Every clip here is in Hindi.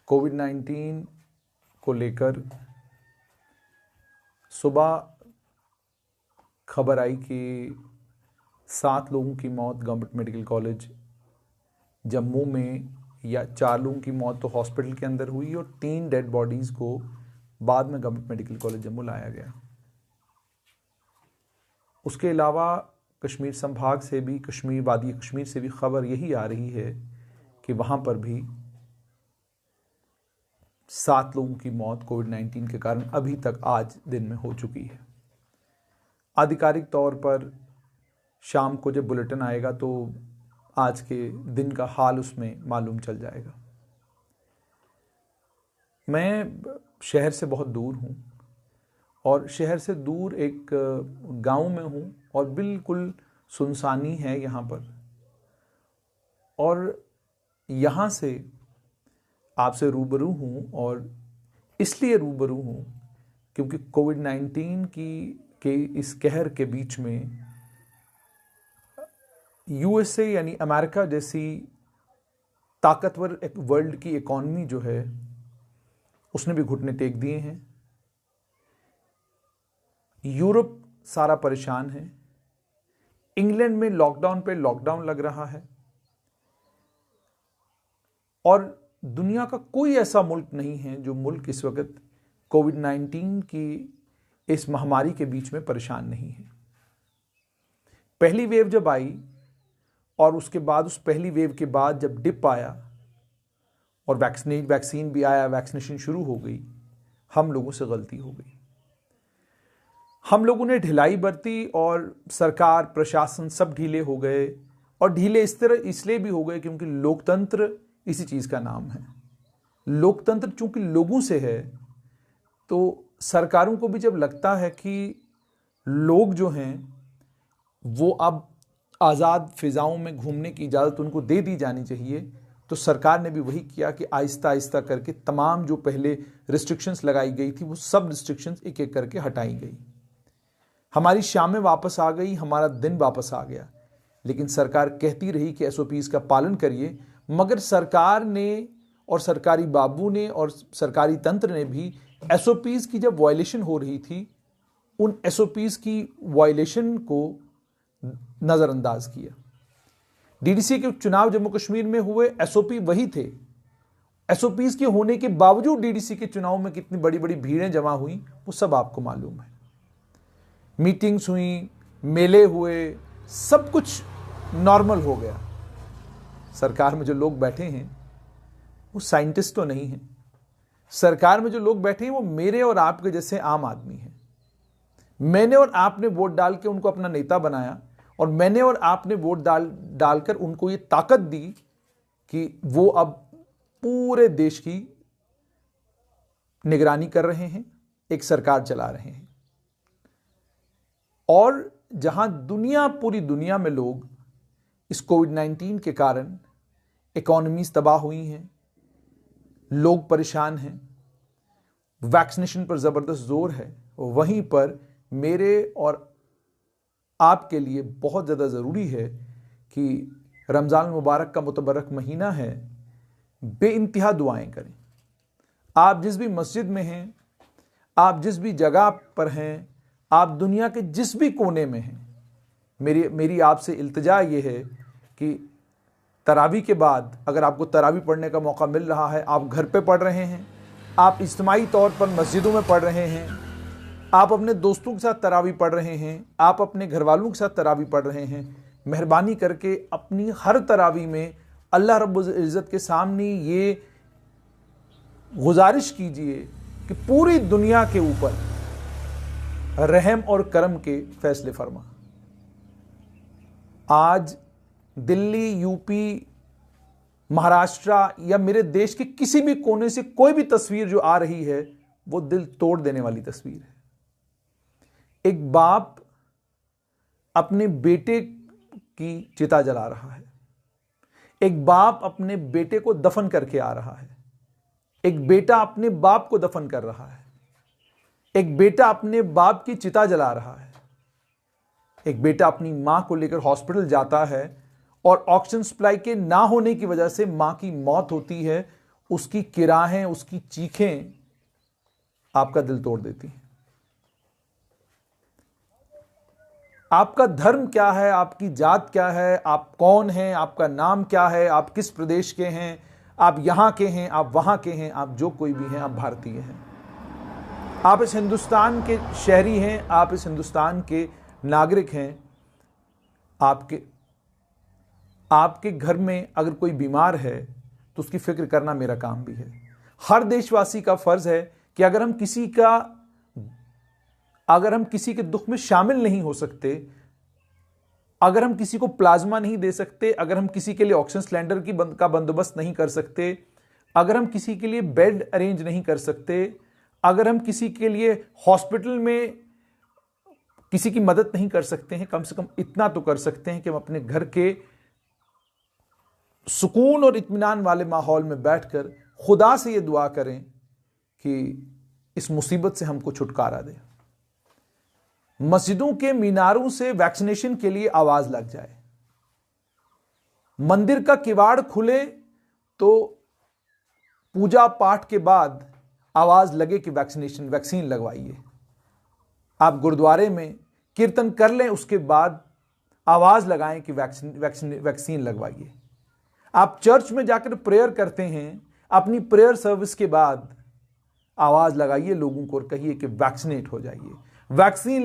कोविड-19 को लेकर सुबह खबर आई कि 7 लोगों की मौत गवर्नमेंट मेडिकल कॉलेज जम्मू में, या 4 लोगों की मौत तो हॉस्पिटल के अंदर हुई और 3 डेड बॉडीज़ को बाद में गवर्नमेंट मेडिकल कॉलेज जम्मू लाया गया। उसके अलावा कश्मीर संभाग से भी, वादी कश्मीर से भी खबर यही आ रही है कि वहाँ पर भी 7 लोगों की मौत कोविड-19 के कारण अभी तक आज दिन में हो चुकी है। आधिकारिक तौर पर शाम को जब बुलेटिन आएगा तो आज के दिन का हाल उसमें मालूम चल जाएगा। मैं शहर से बहुत दूर हूँ और शहर से दूर एक गांव में हूँ और बिल्कुल सुनसानी है यहाँ पर, और यहाँ से आपसे रूबरू हूँ। और इसलिए रूबरू हूँ क्योंकि कोविड-19 के इस कहर के बीच में यूएसए यानी अमेरिका जैसी ताकतवर एक वर्ल्ड की इकॉनमी जो है उसने भी घुटने टेक दिए हैं। यूरोप सारा परेशान है। इंग्लैंड में लॉकडाउन पे लॉकडाउन लग रहा है और दुनिया का कोई ऐसा मुल्क नहीं है जो मुल्क इस वक्त कोविड-19 की इस महामारी के बीच में परेशान नहीं है। पहली वेव जब आई और उसके बाद उस पहली वेव के बाद जब डिप आया और वैक्सीन भी आया, वैक्सीनेशन शुरू हो गई, हम लोगों से गलती हो गई। हम लोगों ने ढिलाई बरती और सरकार प्रशासन सब ढीले हो गए, और ढीले इस तरह इसलिए भी हो गए क्योंकि लोकतंत्र इसी चीज़ का नाम है। लोकतंत्र चूंकि लोगों से है तो सरकारों को भी जब लगता है कि लोग जो हैं वो अब आज़ाद फिजाओं में घूमने की इजाज़त उनको दे दी जानी चाहिए, तो सरकार ने भी वही किया कि आहिस्ता आहिस्ता करके तमाम जो पहले रिस्ट्रिक्शंस लगाई गई थी वो सब रिस्ट्रिक्शंस एक एक करके हटाई गई। हमारी शामें वापस आ गई, हमारा दिन वापस आ गया। लेकिन सरकार कहती रही कि एसओपीज़ का पालन करिए, मगर सरकार ने और सरकारी बाबू ने और सरकारी तंत्र ने भी एसओपीज़ की जब वायलेशन हो रही थी उन एसओपीज़ की वायलेशन को नज़रअंदाज किया। डीडीसी के चुनाव जम्मू कश्मीर में हुए, एसओपी वही थे। एसओपीज़ के होने के बावजूद डीडीसी के चुनाव में कितनी बड़ी बड़ी भीड़ें जमा हुई वो सब आपको मालूम है। मीटिंग्स हुई, मेले हुए, सब कुछ नॉर्मल हो गया। सरकार में जो लोग बैठे हैं वो साइंटिस्ट तो नहीं हैं। सरकार में जो लोग बैठे हैं वो मेरे और आपके जैसे आम आदमी हैं। मैंने और आपने वोट डाल के उनको अपना नेता बनाया, और मैंने और आपने वोट डालकर उनको ये ताकत दी कि वो अब पूरे देश की निगरानी कर रहे हैं, एक सरकार चला रहे हैं। और जहां पूरी दुनिया में लोग इस कोविड-19 के कारण इकोनॉमीज तबाह हुई हैं, लोग परेशान हैं, वैक्सीनेशन पर ज़बरदस्त जोर है, वहीं पर मेरे और आपके लिए बहुत ज़्यादा ज़रूरी है कि रमज़ान मुबारक का मुतबरक महीना है, बेइंतहा दुआएं करें। आप जिस भी मस्जिद में हैं, आप जिस भी जगह पर हैं, आप दुनिया के जिस भी कोने में हैं, मेरी आपसे इल्तिजा ये है कि तरावी के बाद अगर आपको तरावी पढ़ने का मौका मिल रहा है, आप घर पे पढ़ रहे हैं, आप इज्तिमाई तौर पर मस्जिदों में पढ़ रहे हैं, आप अपने दोस्तों के साथ तरावी पढ़ रहे हैं, आप अपने घर वालों के साथ तरावी पढ़ रहे हैं, मेहरबानी करके अपनी हर तरावी में अल्लाह रब्बुल इज़्ज़त के सामने ये गुजारिश कीजिए कि पूरी दुनिया के ऊपर रहम और करम के फैसले फरमा। आज दिल्ली, यूपी, महाराष्ट्र या मेरे देश के किसी भी कोने से कोई भी तस्वीर जो आ रही है वो दिल तोड़ देने वाली तस्वीर है। एक बाप अपने बेटे की चिता जला रहा है, एक बाप अपने बेटे को दफन करके आ रहा है, एक बेटा अपने बाप को दफन कर रहा है, एक बेटा अपने बाप की चिता जला रहा है, एक बेटा अपनी मां को लेकर हॉस्पिटल जाता है और ऑक्सीजन सप्लाई के ना होने की वजह से मां की मौत होती है उसकी किराहें, उसकी चीखें आपका दिल तोड़ देती हैं। आपका धर्म क्या है, आपकी जात क्या है, आप कौन हैं, आपका नाम क्या है, आप किस प्रदेश के हैं, आप यहां के हैं, आप वहां के हैं, आप जो कोई भी हैं, आप भारतीय हैं, आप इस हिंदुस्तान के शहरी हैं, आप इस हिंदुस्तान के नागरिक हैं। आपके घर में अगर कोई बीमार है तो उसकी फिक्र करना मेरा काम भी है। हर देशवासी का फर्ज है कि अगर हम किसी के दुख में शामिल नहीं हो सकते, अगर हम किसी को प्लाज्मा नहीं दे सकते, अगर हम किसी के लिए ऑक्सीजन सिलेंडर का बंदोबस्त नहीं कर सकते, अगर हम किसी के लिए बेड अरेंज नहीं कर सकते, अगर हम किसी के लिए हॉस्पिटल में किसी की मदद नहीं कर सकते हैं, कम से कम इतना तो कर सकते हैं कि हम अपने घर के सुकून और इत्मीनान वाले माहौल में बैठकर खुदा से ये दुआ करें कि इस मुसीबत से हमको छुटकारा दे। मस्जिदों के मीनारों से वैक्सीनेशन के लिए आवाज लग जाए। मंदिर का किवाड़ खुले तो पूजा पाठ के बाद आवाज लगे कि वैक्सीन लगवाइए। आप गुरुद्वारे में कीर्तन कर लें, उसके बाद आवाज लगाएं कि वैक्सीन लगवाइए। आप चर्च में जाकर प्रेयर करते हैं, अपनी प्रेयर सर्विस के बाद आवाज लगाइए लोगों को और कहिए कि वैक्सीनेट हो जाइए, वैक्सीन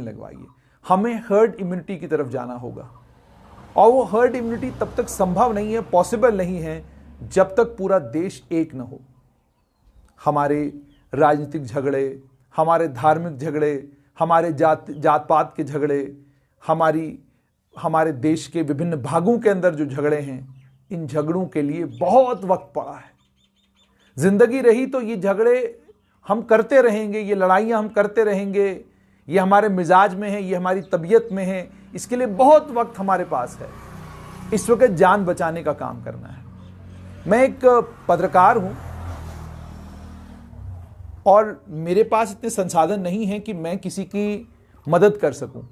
लगवाइए। हमें हर्ड इम्यूनिटी की तरफ जाना होगा और वो हर्ड इम्यूनिटी तब तक संभव नहीं है, पॉसिबल नहीं है, जब तक पूरा देश एक न हो। हमारे राजनीतिक झगड़े, हमारे धार्मिक झगड़े, हमारे जात पात के झगड़े, हमारे देश के विभिन्न भागों के अंदर जो झगड़े हैं, इन झगड़ों के लिए बहुत वक्त पड़ा है। जिंदगी रही तो ये झगड़े हम करते रहेंगे, ये लड़ाइयां हम करते रहेंगे, ये हमारे मिजाज में है, ये हमारी तबीयत में है। इसके लिए बहुत वक्त हमारे पास है। इस वक्त जान बचाने का काम करना है। मैं एक पत्रकार हूं और मेरे पास इतने संसाधन नहीं हैं कि मैं किसी की मदद कर सकूं,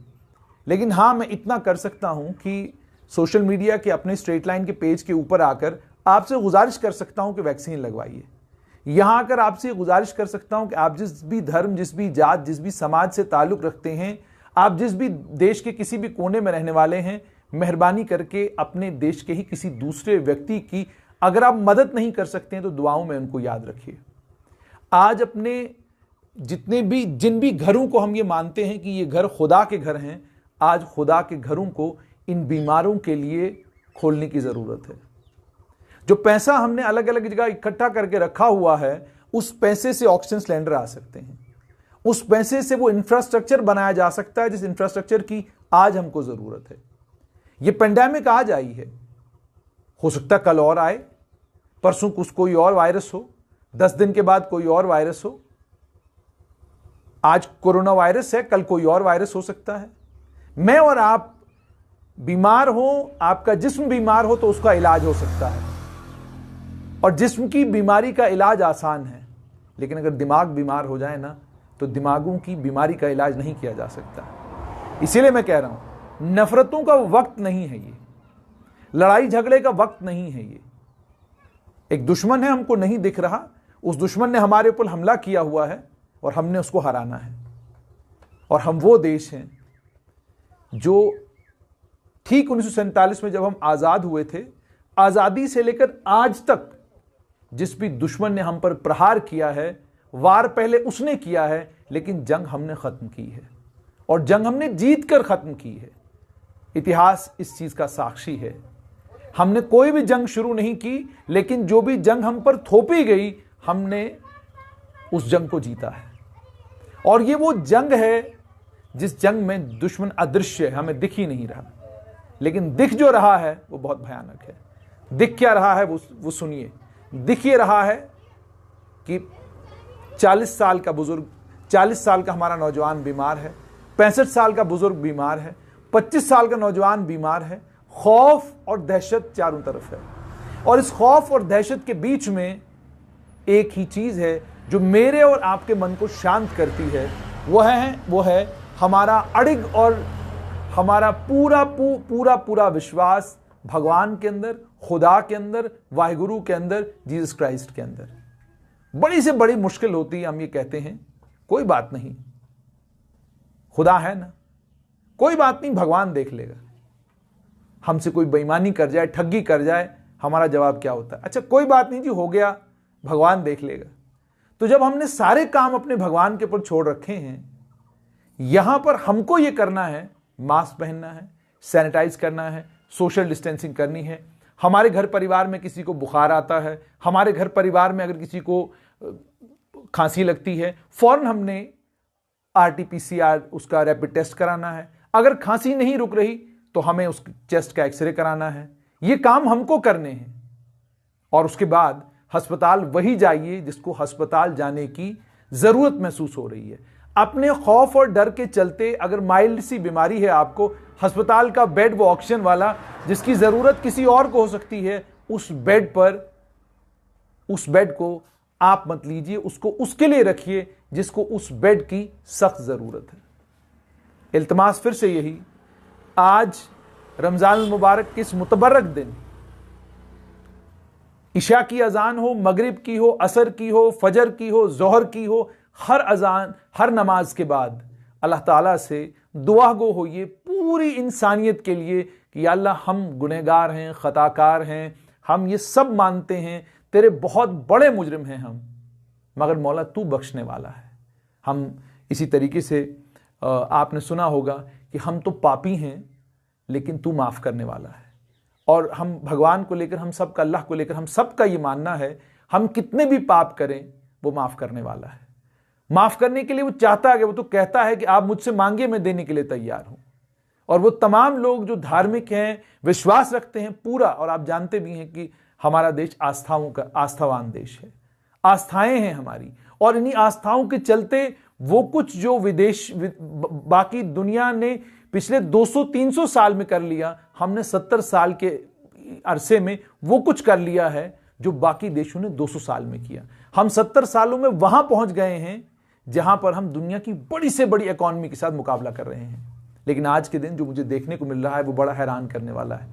लेकिन हाँ, मैं इतना कर सकता हूं कि सोशल मीडिया के अपने स्ट्रेट लाइन के पेज के ऊपर आकर आपसे गुजारिश कर सकता हूं कि वैक्सीन लगवाइए। यहां आकर आपसे गुजारिश कर सकता हूं कि आप जिस भी धर्म, जिस भी जात, जिस भी समाज से ताल्लुक रखते हैं, आप जिस भी देश के किसी भी कोने में रहने वाले हैं, मेहरबानी करके अपने देश के ही किसी दूसरे व्यक्ति की अगर आप मदद नहीं कर सकते हैं तो दुआओं में उनको याद रखिए। आज अपने जिन भी घरों को हम ये मानते हैं कि ये घर खुदा के घर हैं, आज खुदा के घरों को इन बीमारों के लिए खोलने की जरूरत है। जो पैसा हमने अलग अलग जगह इकट्ठा करके रखा हुआ है, उस पैसे से ऑक्सीजन सिलेंडर आ सकते हैं, उस पैसे से वो इंफ्रास्ट्रक्चर बनाया जा सकता है जिस इंफ्रास्ट्रक्चर की आज हमको जरूरत है। ये पेंडेमिक आज आई है, हो सकता है कल और आए, परसों कुछ कोई और वायरस हो, 10 दिन के बाद कोई और वायरस हो। आज कोरोना वायरस है, कल कोई और वायरस हो सकता है। मैं और आप बीमार हो, आपका जिस्म बीमार हो तो उसका इलाज हो सकता है, और जिस्म की बीमारी का इलाज आसान है, लेकिन अगर दिमाग बीमार हो जाए ना तो दिमागों की बीमारी का इलाज नहीं किया जा सकता। इसीलिए मैं कह रहा हूं, नफरतों का वक्त नहीं है ये, लड़ाई झगड़े का वक्त नहीं है ये। एक दुश्मन है, हमको नहीं दिख रहा, उस दुश्मन ने हमारे ऊपर हमला किया हुआ है और हमने उसको हराना है। और हम वो देश हैं जो ठीक 1947 में जब हम आजाद हुए थे, आजादी से लेकर आज तक जिस भी दुश्मन ने हम पर प्रहार किया है, वार पहले उसने किया है, लेकिन जंग हमने खत्म की है और जंग हमने जीत कर खत्म की है। इतिहास इस चीज का साक्षी है। हमने कोई भी जंग शुरू नहीं की, लेकिन जो भी जंग हम पर थोपी गई, हमने उस जंग को जीता है। और ये वो जंग है जिस जंग में दुश्मन अदृश्य है, हमें दिख ही नहीं रहा, लेकिन दिख जो रहा है वो बहुत भयानक है। दिख क्या रहा है वो सुनिए। दिख ये रहा है कि 40 साल का बुजुर्ग, 40 साल का हमारा नौजवान बीमार है, 65 साल का बुजुर्ग बीमार है, 25 साल का नौजवान बीमार है। खौफ और दहशत चारों तरफ है, और इस खौफ और दहशत के बीच में एक ही चीज है जो मेरे और आपके मन को शांत करती है, वो है हमारा अड़िग और हमारा पूरा विश्वास भगवान के अंदर खुदा के अंदर, वाहिगुरु के अंदर, जीसस क्राइस्ट के अंदर। बड़ी से बड़ी मुश्किल होती है, हम ये कहते हैं कोई बात नहीं, खुदा है ना, कोई बात नहीं, भगवान देख लेगा। हमसे कोई बेईमानी कर जाए, ठगी कर जाए, हमारा जवाब क्या होता है? अच्छा कोई बात नहीं जी, हो गया, भगवान देख लेगा। तो जब हमने सारे काम अपने भगवान के ऊपर छोड़ रखे हैं, यहां पर हमको ये करना है, मास्क पहनना है, सैनिटाइज करना है, सोशल डिस्टेंसिंग करनी है। हमारे घर परिवार में किसी को बुखार आता है, हमारे घर परिवार में अगर किसी को खांसी लगती है, फौरन हमने RT-PCR उसका रैपिड टेस्ट कराना है। अगर खांसी नहीं रुक रही तो हमें उस चेस्ट का एक्सरे कराना है। ये काम हमको करने हैं। और उसके बाद अस्पताल वही जाइए जिसको अस्पताल जाने की जरूरत महसूस हो रही है। अपने खौफ और डर के चलते अगर माइल्ड सी बीमारी है आपको, अस्पताल का बेड वो ऑक्सीजन वाला जिसकी जरूरत किसी और को हो सकती है, उस बेड को आप मत लीजिए, उसको उसके लिए रखिए जिसको उस बेड की सख्त जरूरत है। इल्तमास फिर से यही, आज रमजान मुबारक के इस मुतबरक दिन इशा की अजान हो, मगरिब की हो, असर की हो, फजर की हो, जोहर की हो, हर अजान, हर नमाज के बाद अल्लाह ताला से दुआ गो होइए पूरी इंसानियत के लिए कि या अल्लाह हम गुनहगार हैं, खताकार हैं, हम ये सब मानते हैं, तेरे बहुत बड़े मुजरिम हैं हम, मगर मौला तू बख्शने वाला है। हम इसी तरीके से आपने सुना होगा कि हम तो पापी हैं लेकिन तू माफ़ करने वाला है। और हम भगवान को लेकर, हम सबका, अल्लाह को लेकर, हम सबका ये मानना है, हम कितने भी पाप करें वो माफ़ करने वाला है। माफ़ करने के लिए वो चाहता है कि वो तो कहता है कि आप मुझसे मांगिए, मैं देने के लिए तैयार हूं। और वो तमाम लोग जो धार्मिक हैं, विश्वास रखते हैं पूरा, और आप जानते भी हैं कि हमारा देश आस्थाओं का, आस्थावान देश है, आस्थाएं हैं हमारी, और इन्हीं आस्थाओं के चलते वो कुछ जो बाकी दुनिया ने पिछले 200-300 साल में कर लिया, हमने 70 साल के अरसे में वो कुछ कर लिया है जो बाकी देशों ने 200 साल में किया। हम 70 सालों में वहां पहुंच गए हैं जहां पर हम दुनिया की बड़ी से बड़ी इकॉनमी के साथ मुकाबला कर रहे हैं। लेकिन आज के दिन जो मुझे देखने को मिल रहा है वो बड़ा हैरान करने वाला है।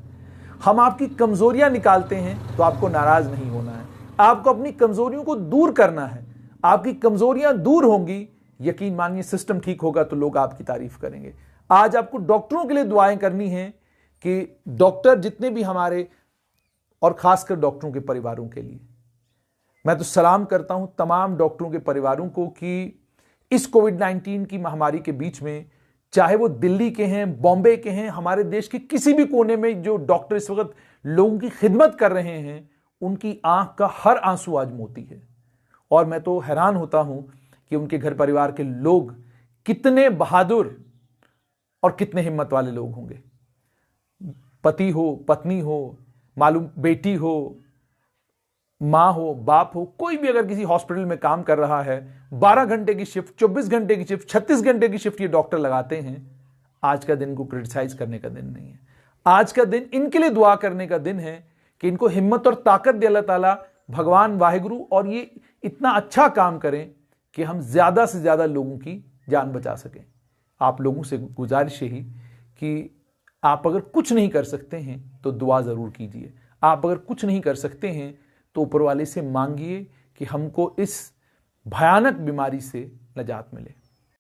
हम आपकी कमजोरियां निकालते हैं तो आपको नाराज नहीं होना है, आपको अपनी कमजोरियों को दूर करना है। आपकी कमजोरियां दूर होंगी, यकीन मानिए सिस्टम ठीक होगा तो लोग आपकी तारीफ करेंगे। आज आपको डॉक्टरों के लिए दुआएं करनी है कि डॉक्टर जितने भी हमारे, और खासकर डॉक्टरों के परिवारों के लिए मैं तो सलाम करता हूं तमाम डॉक्टरों के परिवारों को कि इस कोविड-19 की महामारी के बीच में, चाहे वो दिल्ली के हैं, बॉम्बे के हैं, हमारे देश के किसी भी कोने में जो डॉक्टर इस वक्त लोगों की खिदमत कर रहे हैं, उनकी आंख का हर आंसू आज मोती है। और मैं तो हैरान होता हूं कि उनके घर परिवार के लोग कितने बहादुर और कितने हिम्मत वाले लोग होंगे। पति हो, पत्नी हो, मालूम बेटी हो, माँ हो, बाप हो, कोई भी अगर किसी हॉस्पिटल में काम कर रहा है, 12 घंटे की शिफ्ट, 24 घंटे की शिफ्ट, 36 घंटे की शिफ्ट ये डॉक्टर लगाते हैं। आज का दिन को क्रिटिसाइज करने का दिन नहीं है। आज का दिन इनके लिए दुआ करने का दिन है कि इनको हिम्मत और ताकत दे अल्लाह ताला, भगवान वाहिगुरु, और ये इतना अच्छा काम करें कि हम ज्यादा से ज्यादा लोगों की जान बचा सकें। आप लोगों से गुजारिश यही कि आप अगर कुछ नहीं कर सकते हैं तो दुआ जरूर कीजिए। आप अगर कुछ नहीं कर सकते हैं तो ऊपर वाले से मांगिए कि हमको इस भयानक बीमारी से निजात मिले।